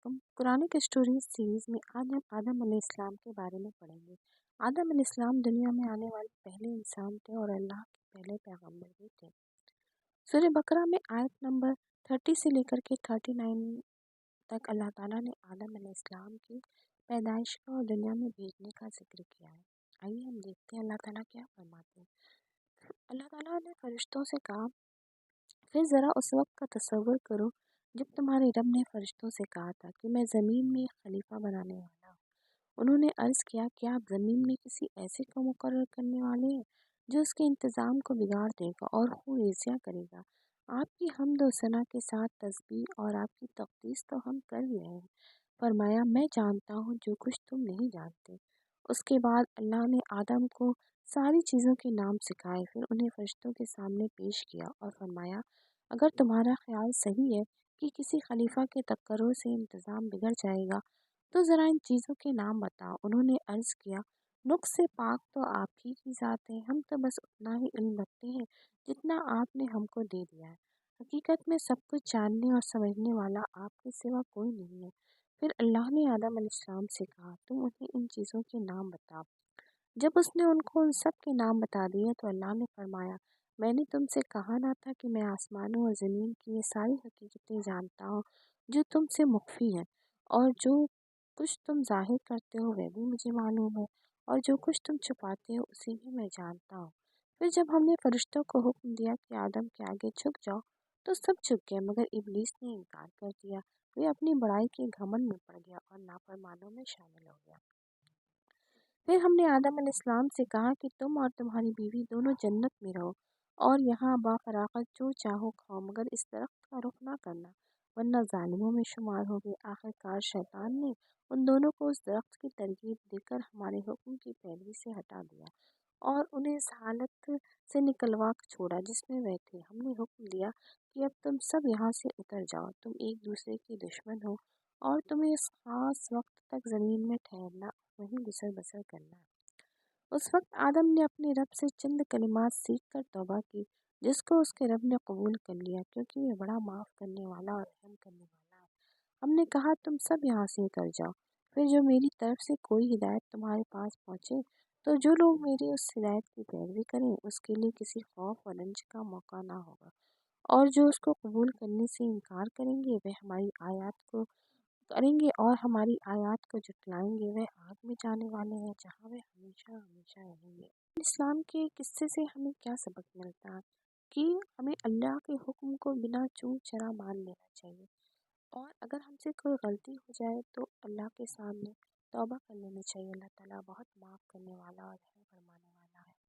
علیکم۔ قرآن کی stories series میں آج ہم آدم علیہ السلام کے بارے میں پڑھیں گے۔ آدم علیہ السلام دنیا میں آنے والے پہلے انسان تھے اور اللہ کے پہلے پیغمبر بھی تھے۔ سورہ بقرہ میں آیت نمبر 30 سے لے کر کے 39 تک اللہ تعالیٰ نے آدم علیہ السلام کی پیدائش کا اور دنیا میں بھیجنے کا ذکر کیا ہے۔ آئیے ہم دیکھتے ہیں اللہ تعالیٰ کیا فرماتے ہیں۔ اللہ تعالیٰ نے فرشتوں سے کہا، پھر ذرا اس وقت کا تصور کرو جب تمہارے رب نے فرشتوں سے کہا تھا کہ میں زمین میں ایک خلیفہ بنانے والا ہوں۔ انہوں نے عرض کیا، کیا آپ زمین میں کسی ایسے کو مقرر کرنے والے ہیں جو اس کے انتظام کو بگاڑ دے گا اور خون ریزیاں کرے گا؟ آپ کی حمد و ثنا کے ساتھ تسبیح اور آپ کی تقدیس تو ہم کر ہی رہے ہیں۔ فرمایا، میں جانتا ہوں جو کچھ تم نہیں جانتے۔ اس کے بعد اللہ نے آدم کو ساری چیزوں کے نام سکھائے، پھر انہیں فرشتوں کے سامنے پیش کیا اور فرمایا، اگر تمہارا خیال صحیح ہے کہ کسی خلیفہ کے تقرر سے انتظام بگڑ جائے گا تو ذرا ان چیزوں کے نام بتاؤ۔ انہوں نے عرض کیا، نقص سے پاک تو آپ ہی کی ذات ہے، ہم تو بس اتنا ہی علم رکھتے ہیں جتنا آپ نے ہم کو دے دیا ہے۔ حقیقت میں سب کچھ جاننے اور سمجھنے والا آپ کے سوا کوئی نہیں ہے۔ پھر اللہ نے آدم علیہ السلام سے کہا، تم انہیں ان چیزوں کے نام بتاؤ۔ جب اس نے ان کو ان سب کے نام بتا دیے تو اللہ نے فرمایا، میں نے تم سے کہا نہ تھا کہ میں آسمانوں اور زمین کی یہ ساری حقیقتیں جانتا ہوں جو تم سے مخفی ہیں، اور جو کچھ تم ظاہر کرتے ہو وہ بھی مجھے معلوم ہے، اور جو کچھ تم چھپاتے ہو اسی بھی میں جانتا ہوں۔ پھر جب ہم نے فرشتوں کو حکم دیا کہ آدم کے آگے جھک جاؤ تو سب جھک گئے مگر ابلیس نے انکار کر دیا۔ وہ اپنی بڑائی کے گھمنڈ میں پڑ گیا اور نافرمانوں میں شامل ہو گیا۔ پھر ہم نے آدم علیہ السلام سے کہا کہ تم اور تمہاری بیوی دونوں جنت میں رہو اور یہاں بافراغت جو چاہو کھاؤ، مگر اس درخت کا رخ نہ کرنا ورنہ ظالموں میں شمار ہوگے۔ آخرکار شیطان نے ان دونوں کو اس درخت کی ترغیب دے کر ہمارے حکم کی پیروی سے ہٹا دیا اور انہیں اس حالت سے نکلوا چھوڑا جس میں وہ تھے۔ ہم نے حکم دیا کہ اب تم سب یہاں سے اتر جاؤ، تم ایک دوسرے کے دشمن ہو اور تمہیں اس خاص وقت تک زمین میں ٹھہرنا اور وہیں گزر بسر کرنا ہے۔ اس وقت آدم نے اپنے رب سے چند کلمات سیکھ کر توبہ کی، جس کو اس کے رب نے قبول کر لیا کیونکہ وہ بڑا معاف کرنے والا اور رحم کرنے والا ہے۔ ہم نے کہا، تم سب یہاں سے اتر جاؤ، پھر جو میری طرف سے کوئی ہدایت تمہارے پاس پہنچے تو جو لوگ میری اس ہدایت کی پیروی کریں اس کے لیے کسی خوف اور رنج کا موقع نہ ہوگا، اور جو اس کو قبول کرنے سے انکار کریں گے وہ ہماری آیات کو جھٹلائیں گے، وہ آگ میں جانے والے ہیں جہاں وہ ہمیشہ ہمیشہ رہیں گے۔ اسلام کے قصے سے ہمیں کیا سبق ملتا ہے؟ کہ ہمیں اللہ کے حکم کو بنا چون چرا مان لینا چاہیے، اور اگر ہم سے کوئی غلطی ہو جائے تو اللہ کے سامنے توبہ کر لینی چاہیے۔ اللہ تعالیٰ بہت معاف کرنے والا اور رحم فرمانے والا ہے۔